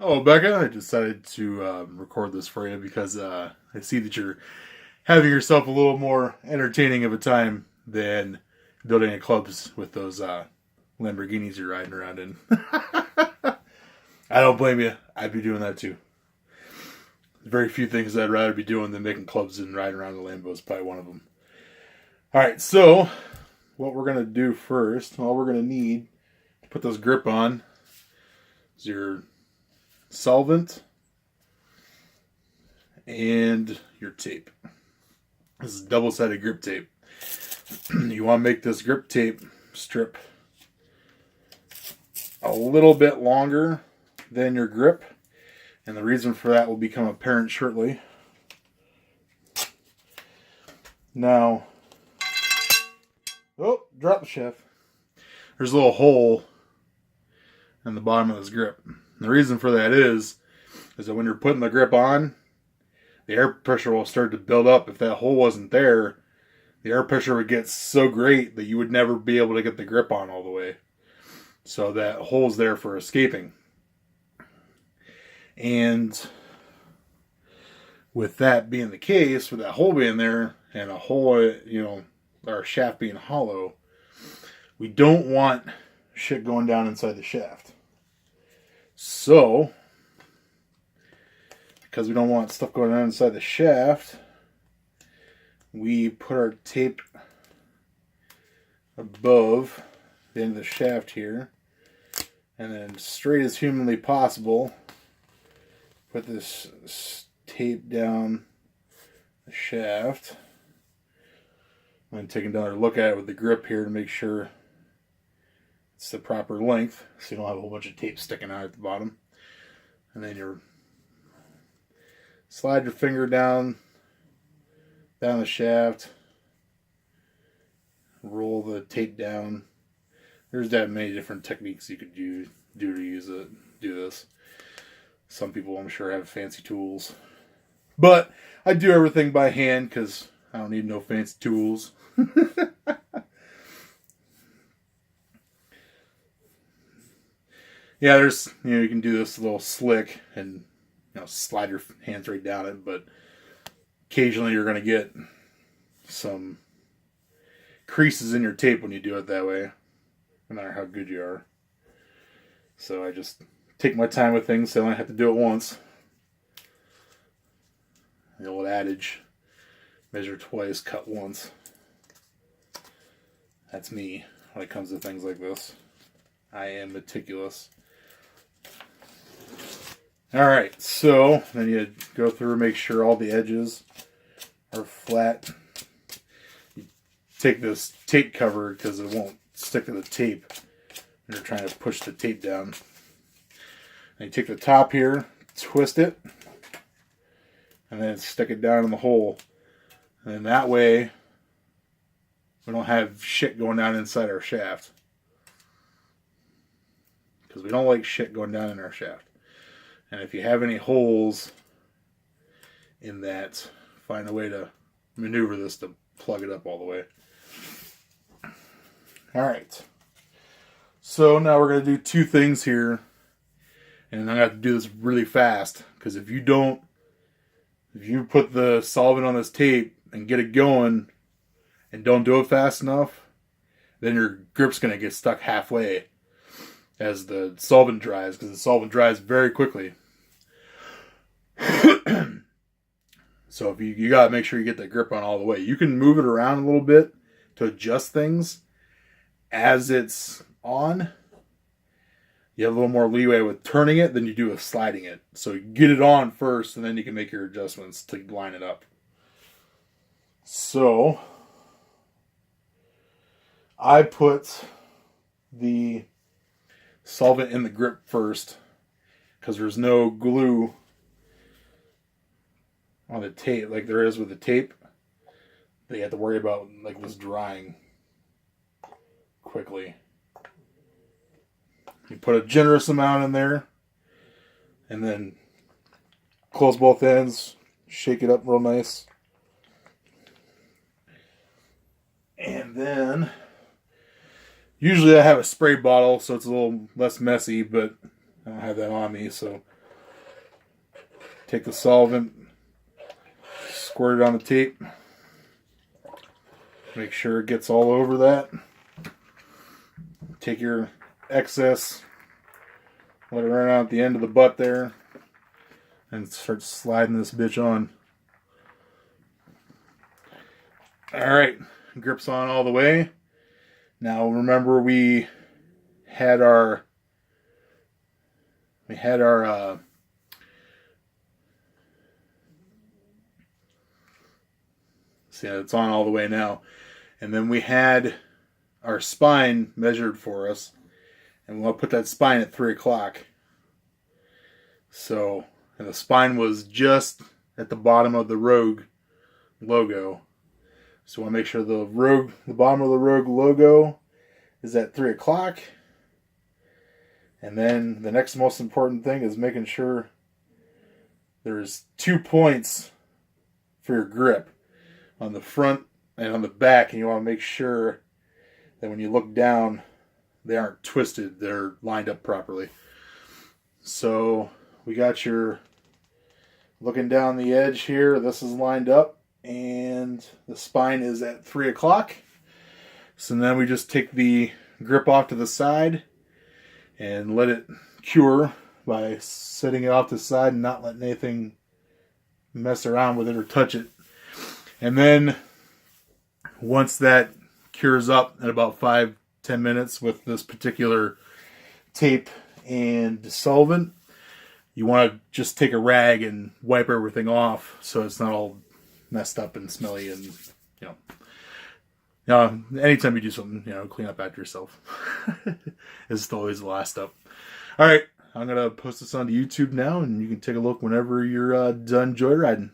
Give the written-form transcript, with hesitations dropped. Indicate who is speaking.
Speaker 1: Oh, Becca, I decided to record this for you because I see that you're having yourself a little more entertaining of a time than building a clubs with those Lamborghinis you're riding around in. I don't blame you. I'd be doing that too. Very few things I'd rather be doing than making clubs and riding around in Lambos. Probably one of them. All right, so what we're gonna do first, all we're gonna need to put this grip on is your solvent and your tape. This is double-sided grip tape. You want to make this grip tape strip a little bit longer than your grip, and the reason for that will become apparent shortly. Now, oh, drop the shaft. There's a little hole in the bottom of this grip. And the reason for that is that when you're putting the grip on, the air pressure will start to build up. If that hole wasn't there, the air pressure would get so great that you would never be able to get the grip on all the way. So that hole's there for escaping. And with that being the case, with that hole being there and a hole, our shaft being hollow, we don't want shit going down inside the shaft. So, because we don't want stuff going on inside the shaft, we put our tape above the end of the shaft here, and then straight as humanly possible, put this tape down the shaft. I'm taking another look at it with the grip here to make sure it's the proper length, so you don't have a whole bunch of tape sticking out at the bottom. And then you slide your finger down the shaft, roll the tape down. There's that many different techniques you could do to do this. Some people, I'm sure, have fancy tools, but I do everything by hand because I don't need no fancy tools. Yeah, there's, you can do this a little slick and, slide your hands right down it, but occasionally you're going to get some creases in your tape when you do it that way, no matter how good you are. So I just take my time with things so I only have to do it once. The old adage, measure twice, cut once. That's me when it comes to things like this. I am meticulous. Alright, so then you go through and make sure all the edges are flat. You take this tape cover because it won't stick to the tape when you're trying to push the tape down. And you take the top here, twist it, and then stick it down in the hole. And then that way, we don't have shit going down inside our shaft. Because we don't like shit going down in our shaft. And if you have any holes in that, find a way to maneuver this to plug it up all the way. Alright. So now we're going to do two things here. And I'm going to have to do this really fast. Because if you put the solvent on this tape and get it going and don't do it fast enough, then your grip's going to get stuck halfway as the solvent dries, because the solvent dries very quickly. So if you got to make sure you get that grip on all the way. You can move it around a little bit to adjust things as it's on. You have a little more leeway with turning it than you do with sliding it. So you get it on first, and then you can make your adjustments to line it up. So I put the solvent in the grip first because there's no glue on the tape like there is with the tape. They have to worry about like this drying quickly. You put a generous amount in there and then close both ends, shake it up real nice. And then usually I have a spray bottle so it's a little less messy, but I don't have that on me, so Take the solvent, squirt it on the tape. Make sure it gets all over that. Take your excess, let it run out the end of the butt there, and start sliding this bitch on. Alright, grips on all the way. Now remember we had our see, it's on all the way now. And then we had our spine measured for us, and we'll put that spine at 3 o'clock. So, and the spine was just at the bottom of the Rogue logo. So I want to make sure the bottom of the Rogue logo is at 3 o'clock. And then the next most important thing is making sure there's 2 points for your grip on the front and on the back, and you want to make sure that when you look down, they aren't twisted, they're lined up properly. So we got your looking down the edge here, this is lined up, and the spine is at 3 o'clock. So then we just take the grip off to the side and let it cure by setting it off to the side and not letting anything mess around with it or touch it. And then once that cures up in about 5-10 minutes with this particular tape and solvent, you want to just take a rag and wipe everything off so it's not all messed up and smelly, and anytime you do something, clean up after yourself. It's always the last step. All right, I'm gonna post this onto YouTube now, and you can take a look whenever you're done joyriding.